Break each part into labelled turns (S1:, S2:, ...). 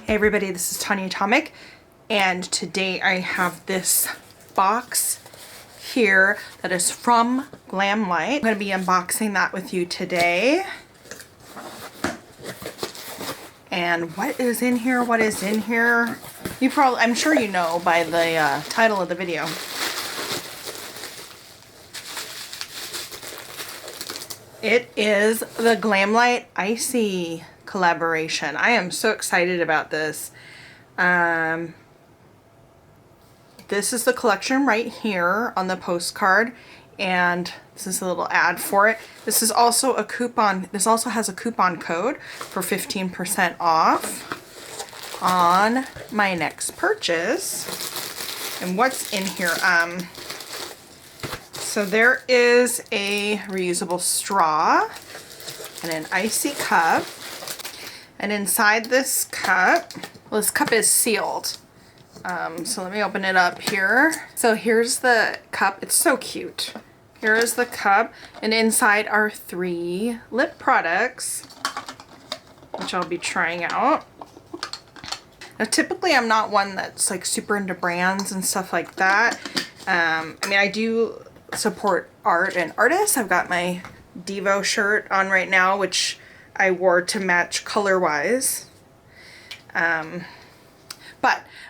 S1: Hey everybody, this is Tanya Atomic, and today I have this box here that is from Glamlite. I'm going to be unboxing that with you today. And what is in here? What is in here? I'm sure you know by the title of the video. It is the Glamlite X Icee collaboration. I am so excited about this. This is the collection right here on the postcard, and this is a little ad for it. This is also a coupon. This also has a coupon code for 15% off on my next purchase. And what's in here? So there is a reusable straw and an icy cup. And inside this cup, well, this cup is sealed. So let me open it up here. So here's the cup. It's so cute. Here is the cup, and inside are 3 lip products, which I'll be trying out. Now, typically I'm not one that's like super into brands and stuff like that. I mean, I do support art and artists. I've got my Devo shirt on right now, which I wore to match color-wise. But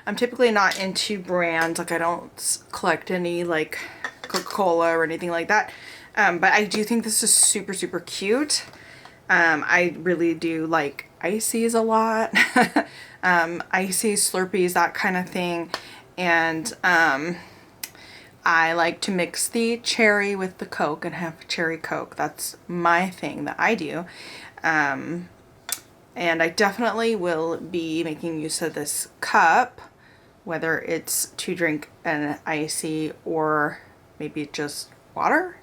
S1: I'm typically not into brands. Like, I don't collect any like Coca-Cola or anything like that. But I do think this is super, super cute. I really do like Icees a lot. Icees, Slurpees, that kind of thing. And I like to mix the cherry with the Coke and have cherry Coke. That's my thing that I do. And I definitely will be making use of this cup, whether it's to drink an Icee or maybe just water.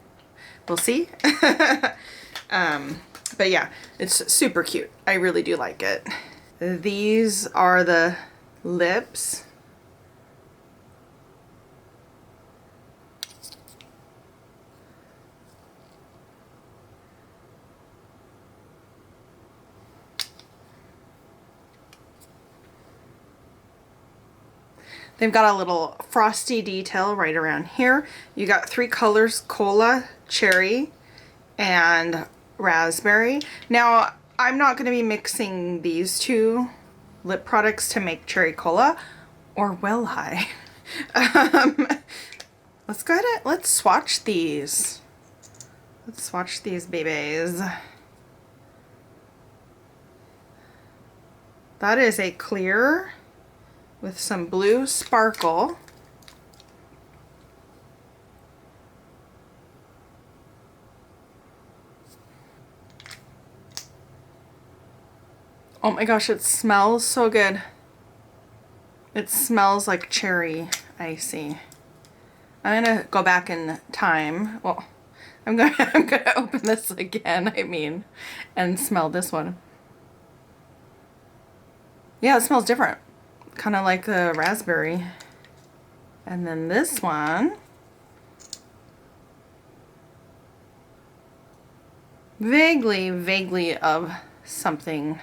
S1: We'll see. But yeah, it's super cute. I really do like it. These are the lips. They've got a little frosty detail right around here. You got 3 colors: cola, cherry, and raspberry. Now, I'm not going to be mixing these 2 lip products to make cherry cola, or will I? Let's go ahead and let's swatch these. Let's swatch these babies. That is a clear with some blue sparkle. Oh my gosh, it smells so good. It smells like cherry Icee. I'm gonna go back in time. Well, I'm gonna open this again, I mean, and smell this one. Yeah, it smells different. Kind of like the raspberry. And then this one, vaguely of something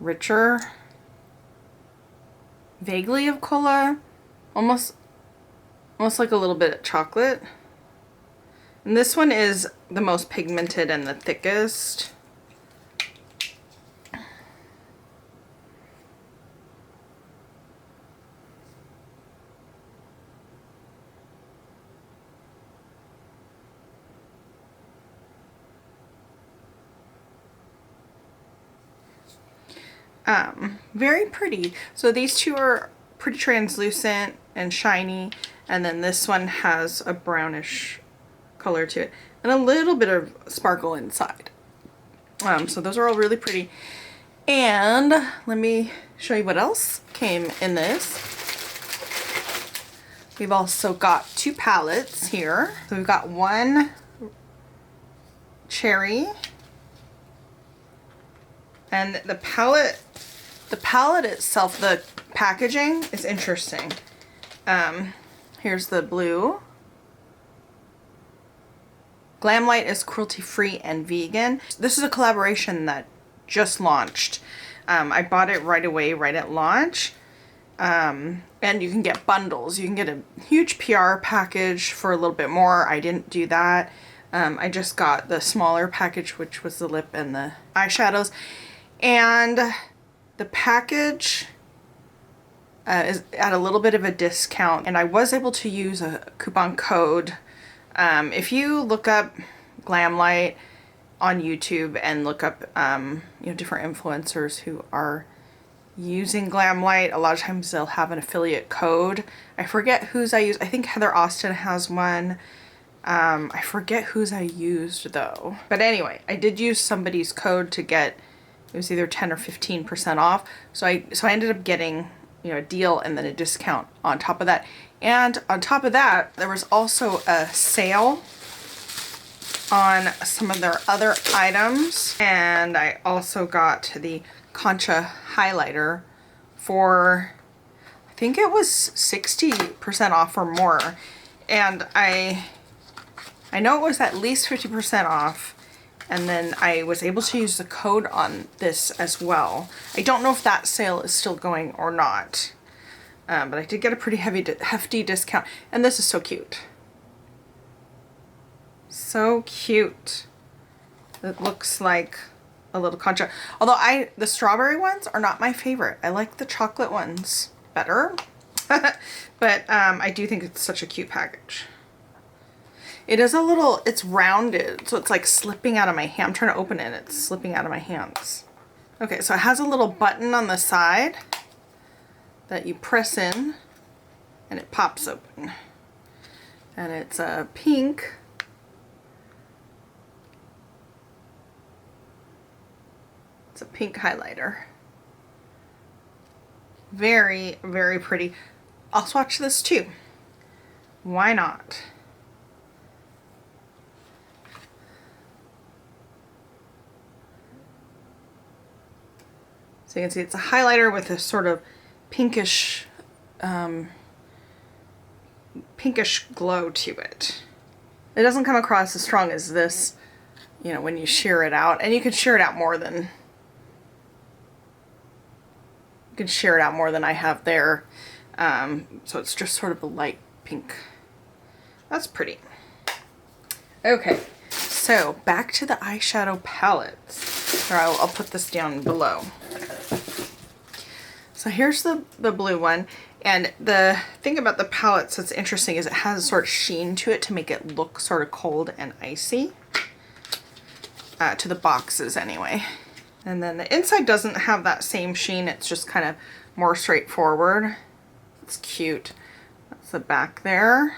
S1: richer, vaguely of cola, almost like a little bit of chocolate. And this one is the most pigmented and the thickest. Very pretty. So these 2 are pretty translucent and shiny, and then this one has a brownish color to it and a little bit of sparkle inside. So those are all really pretty. And let me show you what else came in this. We've also got 2 palettes here. So we've got 1 cherry, and the palette itself, the packaging is interesting. Here's the blue. Glamlite is cruelty-free and vegan. This is a collaboration that just launched. I bought it right away, right at launch. And you can get bundles. You can get a huge PR package for a little bit more. I didn't do that. I just got the smaller package, which was the lip and the eyeshadows. And the package is at a little bit of a discount, and I was able to use a coupon code. If you look up Glamlite on YouTube and look up you know, different influencers who are using Glamlite, a lot of times they'll have an affiliate code. I forget whose I use. I think Heather Austin has one. I forget whose I used though. But anyway, I did use somebody's code to get, it was either 10 or 15% off. So I ended up getting, you know, a deal and then a discount on top of that. And on top of that, there was also a sale on some of their other items. And I also got the Concha highlighter for, I think it was 60% off or more. And I know it was at least 50% off. And then I was able to use the code on this as well. I don't know if that sale is still going or not. But I did get a pretty hefty discount. And this is so cute. So cute. It looks like a little concha. Although the strawberry ones are not my favorite. I like the chocolate ones better. But I do think it's such a cute package. It is a little, it's rounded, so it's like slipping out of my hand. I'm trying to open it, it's slipping out of my hands. Okay, so it has a little button on the side that you press in and it pops open. And it's a pink. It's a pink highlighter. Very, very pretty. I'll swatch this too. Why not? So you can see it's a highlighter with a sort of pinkish, pinkish glow to it. It doesn't come across as strong as this, you know, when you sheer it out. And you can sheer it out more than, I have there. So it's just sort of a light pink. That's pretty. Okay, so back to the eyeshadow palettes. Or I'll put this down below. So here's the blue one, and the thing about the palettes that's interesting is it has a sort of sheen to it to make it look sort of cold and icy, to the boxes anyway. And then the inside doesn't have that same sheen, it's just kind of more straightforward. It's cute. That's the back there.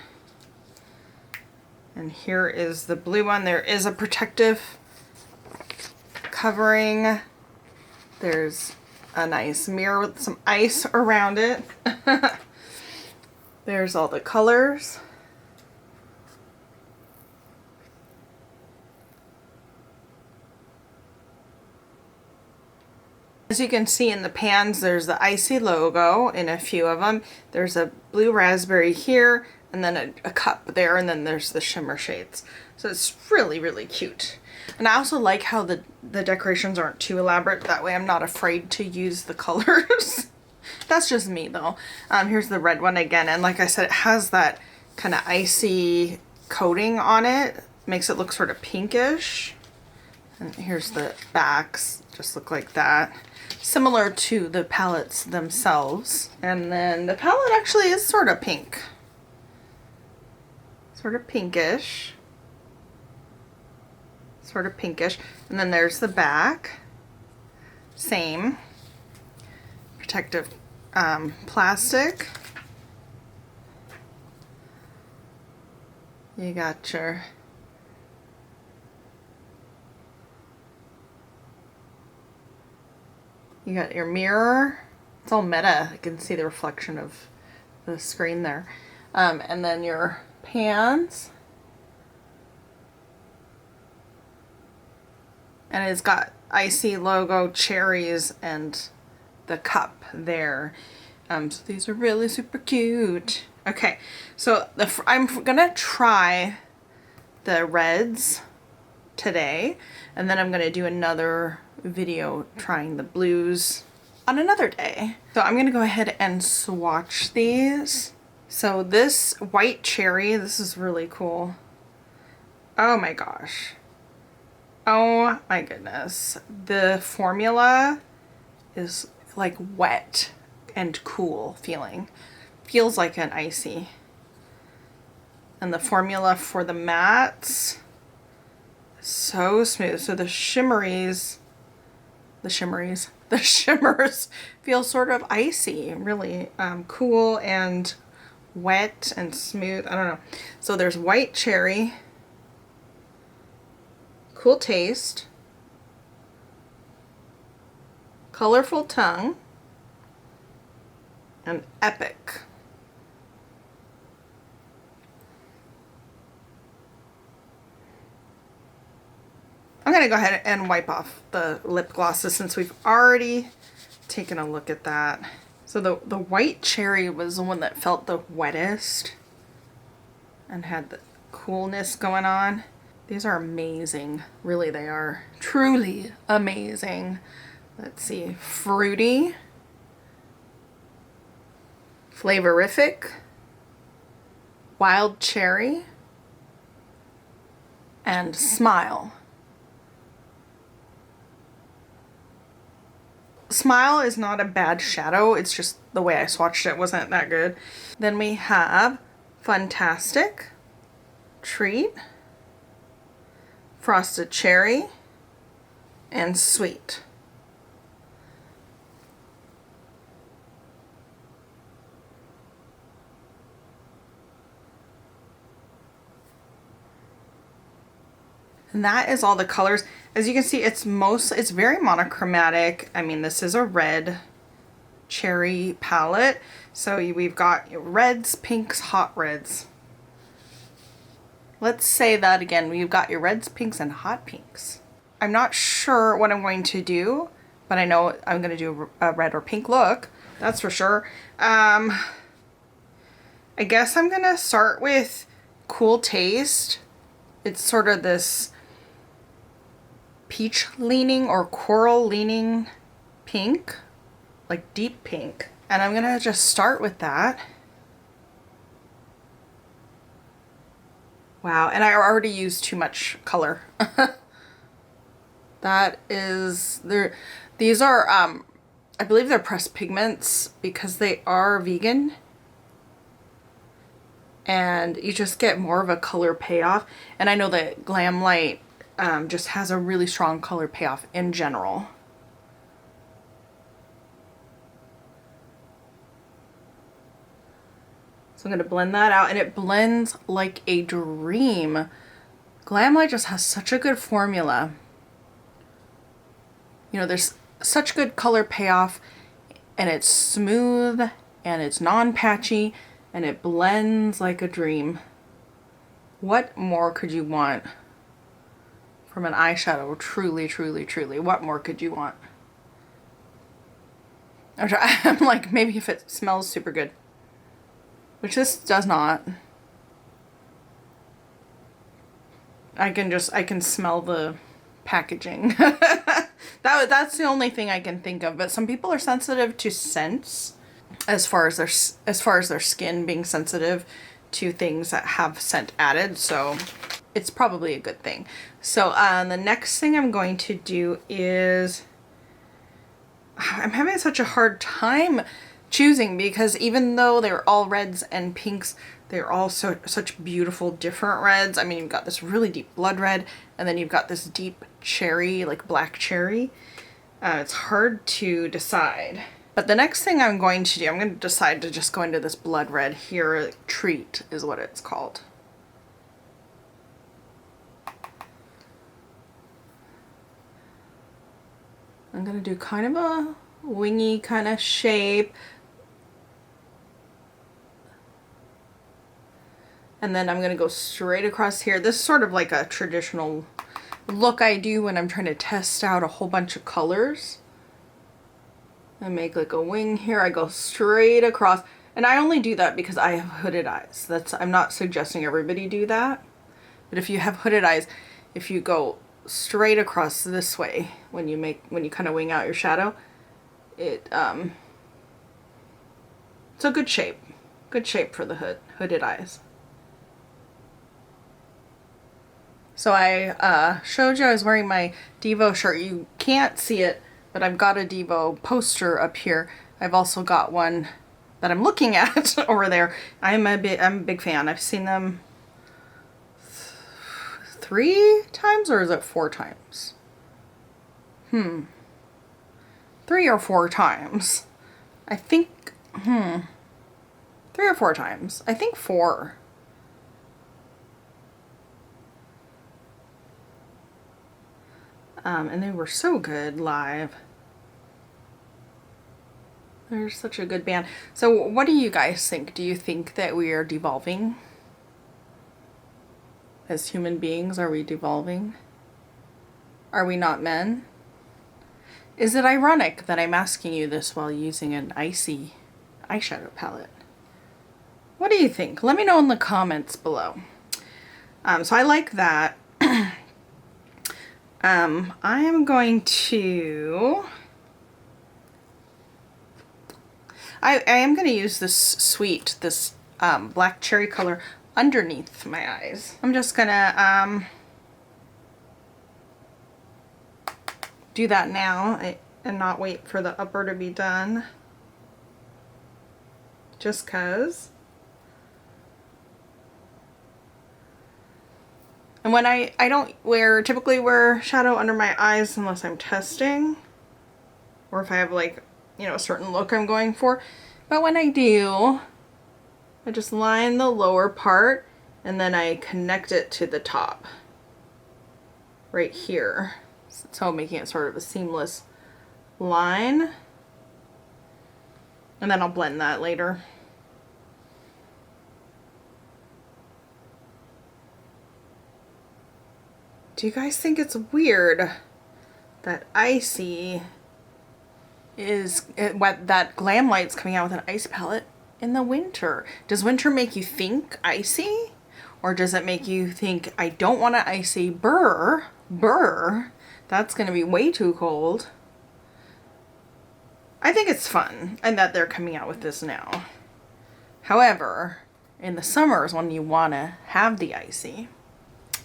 S1: And here is the blue one. There is a protective covering. There's a nice mirror with some ice around it. There's all the colors. As you can see in the pans, there's the Icee logo in a few of them. There's a blue raspberry here, and then a cup there, and then there's the shimmer shades. So it's really, really cute. And I also like how the decorations aren't too elaborate. That way I'm not afraid to use the colors. That's just me though. Here's the red one again. And like I said, it has that kind of icy coating on it. Makes it look sort of pinkish. And here's the backs. Just look like that. Similar to the palettes themselves. And then the palette actually is sort of pink. Sort of pinkish. Sort of pinkish. And then there's the back. Same. Protective plastic. You got your mirror. It's all meta. I can see the reflection of the screen there. And then your pans. And it's got Icee logo, cherries, and the cup there. So these are really super cute. Okay, so I'm gonna try the reds today, and then I'm gonna do another video trying the blues on another day. So I'm gonna go ahead and swatch these. So this white cherry, this is really cool. Oh my gosh. Oh my goodness. The formula is like wet and cool feeling. Feels like an icy. And the formula for the mattes, so smooth. So the shimmers feel sort of icy, really cool and wet and smooth. I don't know. So there's white cherry, cool taste, colorful tongue, and epic. I'm gonna go ahead and wipe off the lip glosses since we've already taken a look at that. So the white cherry was the one that felt the wettest and had the coolness going on. These are amazing. Really, they are truly amazing. Let's see, fruity, flavorific, wild cherry, and smile. Smile is not a bad shadow, it's just the way I swatched it wasn't that good. Then we have Fantastic, Treat, Frosted Cherry, and Sweet. And that is all the colors. As you can see, it's very monochromatic. I mean, this is a red cherry palette. So we've got reds, pinks, hot reds. Let's say that again. We've got your reds, pinks, and hot pinks. I'm not sure what I'm going to do, but I know I'm going to do a red or pink look. That's for sure. I guess I'm going to start with Cool Taste. It's sort of this peach leaning or coral leaning pink, like deep pink. And I'm gonna just start with that. Wow, and I already used too much color. That is, these are, I believe they're pressed pigments because they are vegan. And you just get more of a color payoff. And I know that Glamlite just has a really strong color payoff in general. So I'm going to blend that out, and it blends like a dream. Glamlite just has such a good formula. You know, there's such good color payoff, and it's smooth, and it's non-patchy, and it blends like a dream. What more could you want from an eyeshadow? Truly, truly, truly. What more could you want? I'm like, maybe if it smells super good. Which this does not. I can smell the packaging. That's the only thing I can think of. But some people are sensitive to scents, as far as their skin being sensitive to things that have scent added. So it's probably a good thing. So the next thing I'm going to do is, I'm having such a hard time choosing, because even though they're all reds and pinks, they're all such beautiful different reds. I mean, you've got this really deep blood red, and then you've got this deep cherry, like black cherry. It's hard to decide. But the next thing I'm going to do, I'm going to decide to just go into this blood red here. Treat is what it's called. I'm going to do kind of a wingy kind of shape. And then I'm going to go straight across here. This is sort of like a traditional look I do when I'm trying to test out a whole bunch of colors. I make like a wing here. I go straight across. And I only do that because I have hooded eyes. I'm not suggesting everybody do that. But if you have hooded eyes, if you go straight across this way when you kind of wing out your shadow. It's a good shape for the hooded eyes. So I showed you I was wearing my Devo shirt. You can't see it, but I've got a Devo poster up here. I've also got one that I'm looking at over there. I'm a big fan. I've seen them 3 times, or is it 4 times? 3 or 4 times. I think 3 or 4 times. I think 4. And they were so good live. They're such a good band. So what do you guys think? Do you think that we are devolving? As human beings, are we devolving? Are we not men? Is it ironic that I'm asking you this while using an Icee eyeshadow palette? What do you think? Let me know in the comments below. So I like that. I am going to... I am going to use this black cherry color underneath my eyes. I'm just going to do that now and not wait for the upper to be done. Just 'cause. And when I don't typically wear shadow under my eyes unless I'm testing, or if I have like, you know, a certain look I'm going for. But when I do, I just line the lower part and then I connect it to the top right here. So making it sort of a seamless line. And then I'll blend that later. Do you guys think it's weird that Icee that Glamlite's coming out with an ice palette in the winter? Does winter make you think Icee? Or does it make you think, I don't want an Icee, burr, that's gonna be way too cold? I think it's fun and that they're coming out with this now. However, in the summers when you wanna have the Icee,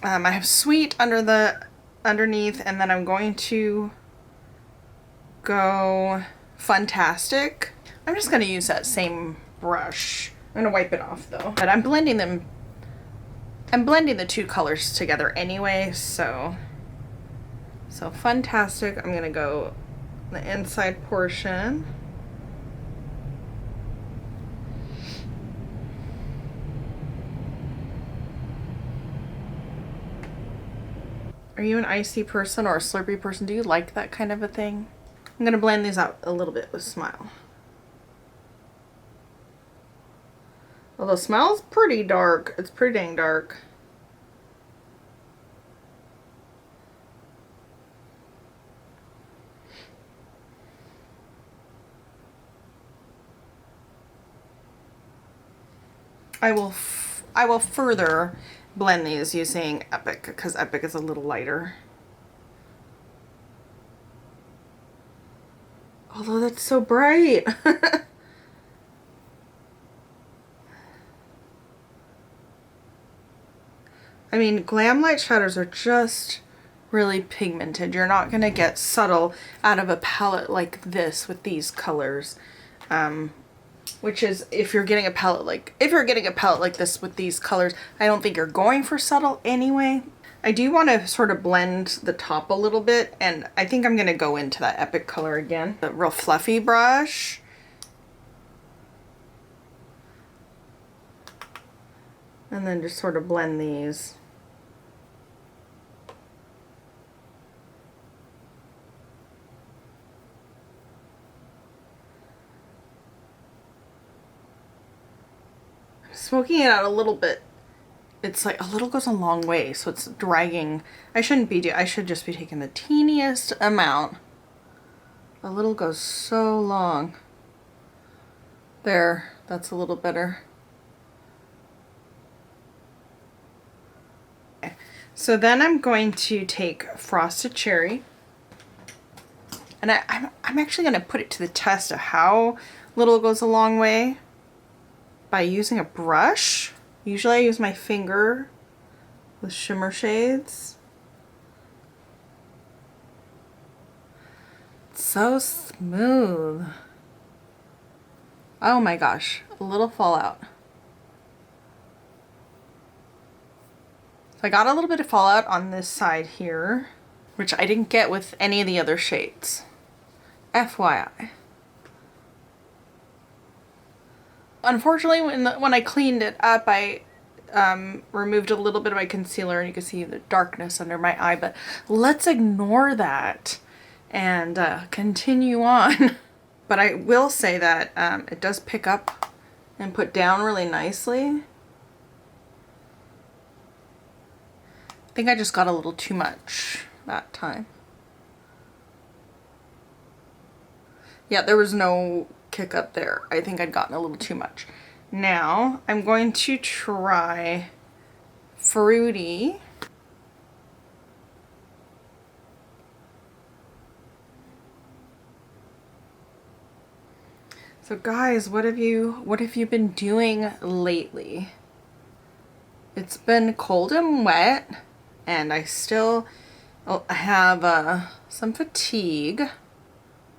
S1: I have Sweet underneath, and then I'm going to go Fantastic. I'm just going to use that same brush. I'm going to wipe it off though. But I'm blending them. I'm blending the 2 colors together anyway, so Fantastic. I'm going to go the inside portion. Are you an Icee person or a Slurpee person? Do you like that kind of a thing? I'm going to blend these out a little bit with Smile. Although Smile's pretty dark. It's pretty dang dark. I will further blend these using Epic because Epic is a little lighter. Although that's so bright. I mean, Glamlite shadows are just really pigmented. You're not gonna get subtle out of a palette like this with these colors. Which is, if you're getting a palette like this with these colors, I don't think you're going for subtle anyway. I do want to sort of blend the top a little bit, and I think I'm going to go into that Epic color again. The real fluffy brush. And then just sort of blend these. Smoking it out a little bit, it's like a little goes a long way, so it's dragging. I should just be taking the teeniest amount. A little goes so long. There, that's a little better. Okay. So then I'm going to take Frosted Cherry, and I'm actually going to put it to the test of how little goes a long way by using a brush. Usually I use my finger with shimmer shades. It's so smooth. Oh my gosh, a little fallout. So I got a little bit of fallout on this side here, which I didn't get with any of the other shades. FYI. Unfortunately, when I cleaned it up, I removed a little bit of my concealer, and you can see the darkness under my eye, but let's ignore that and continue on. But I will say that it does pick up and put down really nicely. I think I just got a little too much that time. Yeah, there was no kick up there. I think I'd gotten a little too much. Now I'm going to try Fruity. So guys, what have you been doing lately? It's been cold and wet, and I still have some fatigue.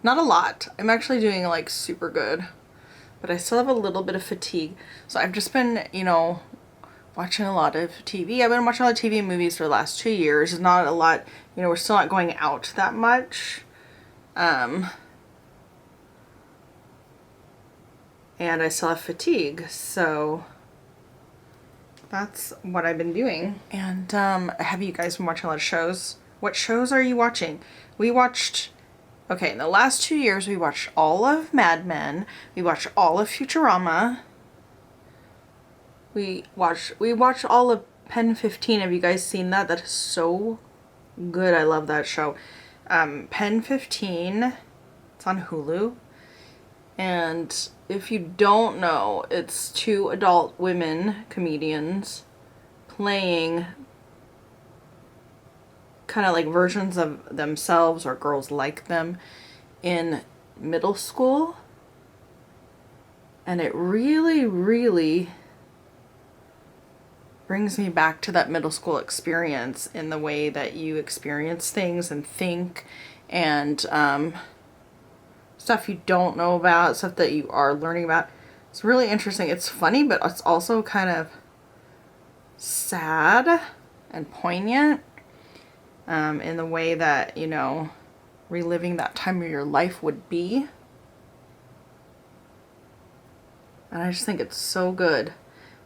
S1: Not a lot. I'm actually doing like super good, but I still have a little bit of fatigue. So I've just been, you know, watching a lot of TV. I've been watching a lot of TV and movies for the last 2 years. It's not a lot, you know, we're still not going out that much. And I still have fatigue, so that's what I've been doing. And have you guys been watching a lot of shows? What shows are you watching? We watched, okay, in the last 2 years we watched all of Mad Men. We watched all of Futurama. We watched all of Pen 15. Have you guys seen that? That is so good. I love that show. Pen 15. It's on Hulu. And if you don't know, it's 2 adult women comedians playing kind of like versions of themselves or girls like them in middle school. And it really, really brings me back to that middle school experience in the way that you experience things and think, and stuff you don't know about, stuff that you are learning about. It's really interesting. It's funny, but it's also kind of sad and poignant in the way that, you know, reliving that time of your life would be. And I just think it's so good,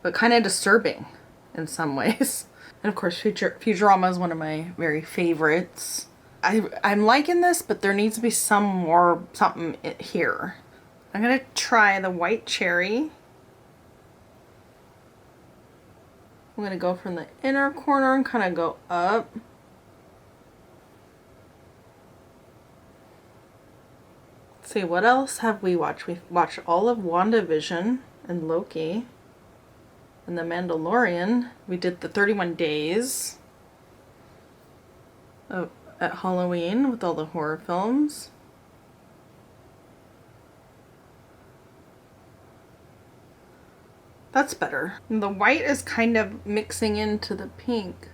S1: but kind of disturbing in some ways. And of course, Futurama is one of my very favorites. I'm liking this, but there needs to be something here. I'm gonna try the white cherry. I'm gonna go from the inner corner and kind of go up. Let's see, what else have we watched? We've watched all of WandaVision and Loki and The Mandalorian. We did the 31 days at Halloween with all the horror films. That's better. And the white is kind of mixing into the pink.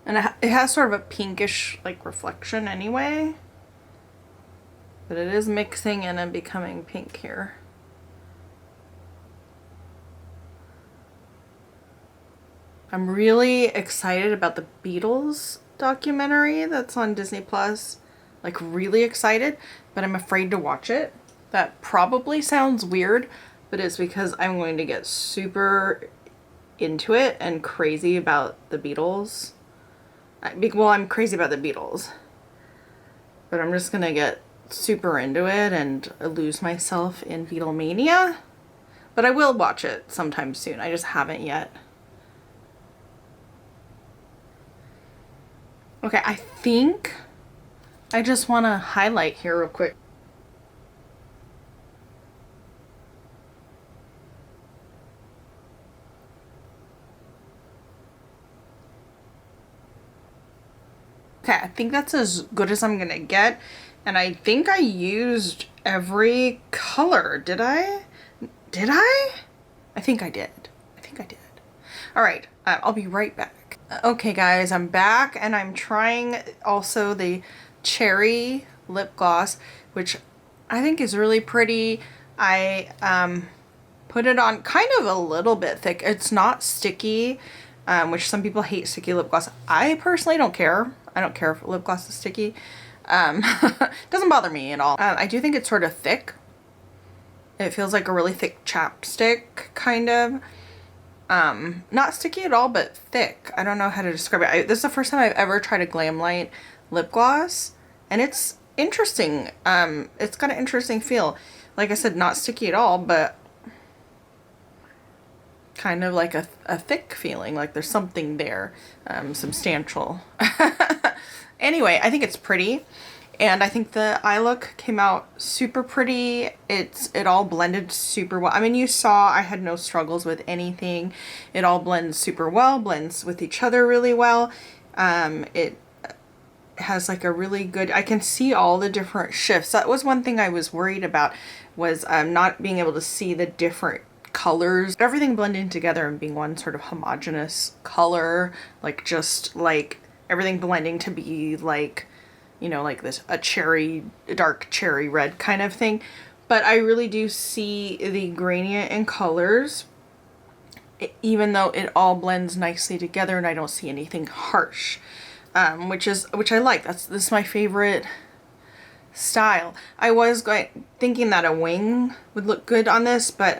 S1: And it has sort of a pinkish like reflection anyway. But it is mixing in and becoming pink here. I'm really excited about the Beatles documentary that's on Disney Plus. Like really excited, but I'm afraid to watch it. That probably sounds weird, but it's because I'm going to get super into it and crazy about the Beatles. Well, I'm crazy about the Beatles, but I'm just gonna get super into it and lose myself in Beatlemania. But I will watch it sometime soon. I just haven't yet. Okay, I think I just want to highlight here real quick. Okay, I think that's as good as I'm gonna get. And I think I used every color. Did I? Did I? I think I did. I think I did. All right, I'll be right back. Okay guys, I'm back and I'm trying also the cherry lip gloss, which I think is really pretty. I put it on kind of a little bit thick. It's not sticky, which some people hate sticky lip gloss. I personally don't care. I don't care if lip gloss is sticky. Doesn't bother me at all. I do think it's sort of thick. It feels like a really thick chapstick, kind of. Not sticky at all, but thick. I don't know how to describe it. This is the first time I've ever tried a Glamlite lip gloss, and it's interesting. It's got an interesting feel. Like I said, not sticky at all, but kind of like a thick feeling, like there's something there, substantial. Anyway, I think it's pretty, and I think the eye look came out super pretty. It all blended super well. I mean, you saw I had no struggles with anything. It all blends super well, blends with each other really well. It has like a really good, I can see all the different shifts. That was one thing I was worried about, was not being able to see the different colors, everything blending together and being one sort of homogeneous color, like just like everything blending to be like, you know, like this a dark cherry red kind of thing. But I really do see the gradient in colors, even though it all blends nicely together, and I don't see anything harsh, which I like. This is my favorite style. I was thinking that a wing would look good on this, but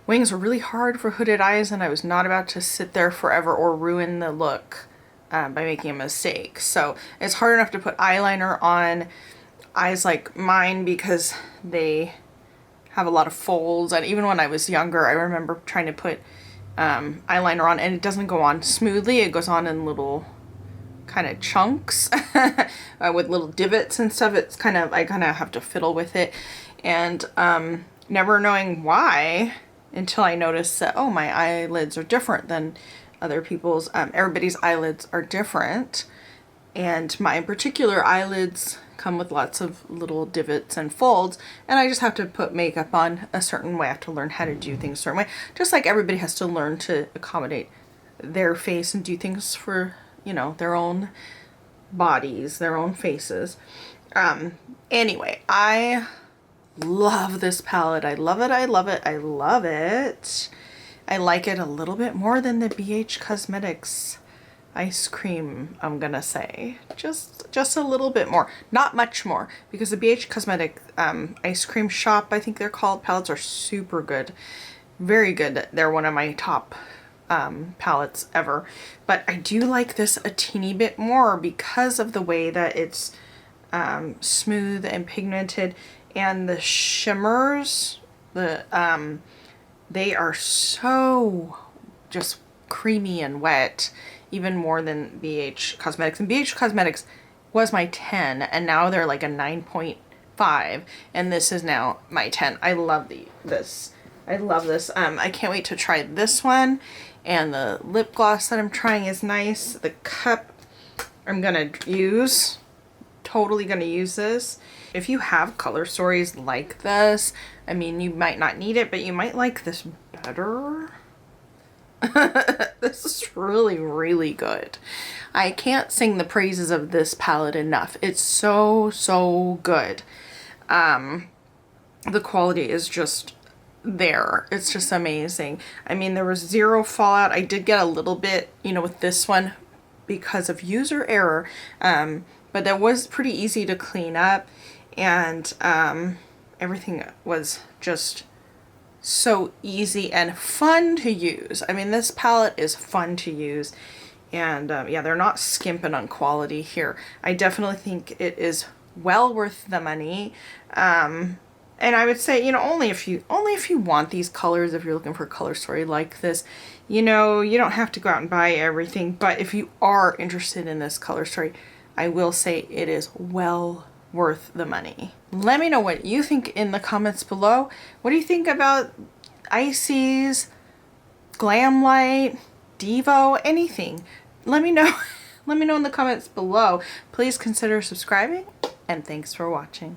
S1: wings are really hard for hooded eyes, and I was not about to sit there forever or ruin the look by making a mistake. So it's hard enough to put eyeliner on eyes like mine because they have a lot of folds, and even when I was younger I remember trying to put eyeliner on and it doesn't go on smoothly. It goes on in little kind of chunks with little divots and stuff. It's kind of, I kind of have to fiddle with it, and never knowing why until I noticed that, oh, my eyelids are different than other people's. Everybody's eyelids are different, and my particular eyelids come with lots of little divots and folds, and I just have to put makeup on a certain way. I have to learn how to do things a certain way, just like everybody has to learn to accommodate their face and do things for, you know, their own bodies, their own faces. Anyway, I love this palette. I love it. I love it. I love it. I like it a little bit more than the BH Cosmetics ice cream, I'm gonna say. Just a little bit more. Not much more, because the BH Cosmetic ice cream shop, I think they're called, palettes are super good. Very good. They're one of my top palettes ever. But I do like this a teeny bit more because of the way that it's smooth and pigmented, and the shimmers, they are so just creamy and wet, even more than BH Cosmetics. And BH Cosmetics was my 10, and now they're like a 9.5, and this is now my 10. I love this. I love this. I can't wait to try this one, and the lip gloss that I'm trying is nice. The cup I'm gonna use, totally gonna use this. If you have color stories like this, I mean, you might not need it, but you might like this better. This is really, really good. I can't sing the praises of this palette enough. It's so, so good. The quality is just there. It's just amazing. I mean, there was zero fallout. I did get a little bit, you know, with this one because of user error, but that was pretty easy to clean up, and everything was just so easy and fun to use. I mean, this palette is fun to use, and yeah, they're not skimping on quality here. I definitely think it is well worth the money. And I would say, you know, only if you want these colors, if you're looking for a color story like this, you know, you don't have to go out and buy everything. But if you are interested in this color story, I will say it is well worth the money. Let me know what you think in the comments below. What do you think about Icee's, Glamlite, Devo, anything? Let me know. Let me know in the comments below. Please consider subscribing, and thanks for watching.